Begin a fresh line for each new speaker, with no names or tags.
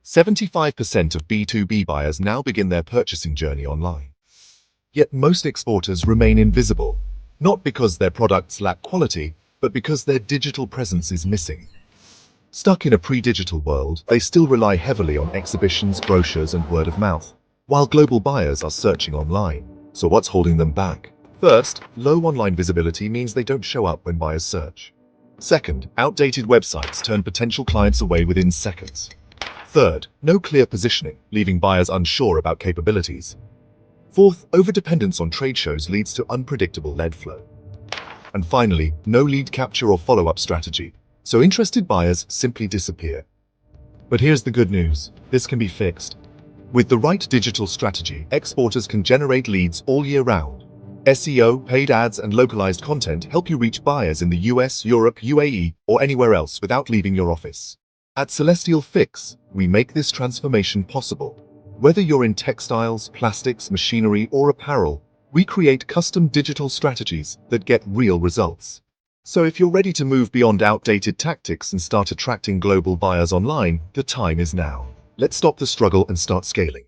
75% of B2B buyers now begin their purchasing journey online. Yet most exporters remain invisible, not because their products lack quality, but because their digital presence is missing. Stuck in a pre-digital world, they still rely heavily on exhibitions, brochures, and word of mouth, while global buyers are searching online. So what's holding them back? First, low online visibility means they don't show up when buyers search. Second, outdated websites turn potential clients away within seconds. Third, no clear positioning, leaving buyers unsure about capabilities. Fourth, overdependence on trade shows leads to unpredictable lead flow. And finally, no lead capture or follow-up strategy, so interested buyers simply disappear. But here's the good news. This can be fixed. With the right digital strategy, exporters can generate leads all year round. SEO, paid ads, and localized content help you reach buyers in the US, Europe, UAE, or anywhere else without leaving your office. At Celestial Fix, we make this transformation possible. Whether you're in textiles, plastics, machinery, or apparel, we create custom digital strategies that get real results. So if you're ready to move beyond outdated tactics and start attracting global buyers online, the time is now. Let's stop the struggle and start scaling.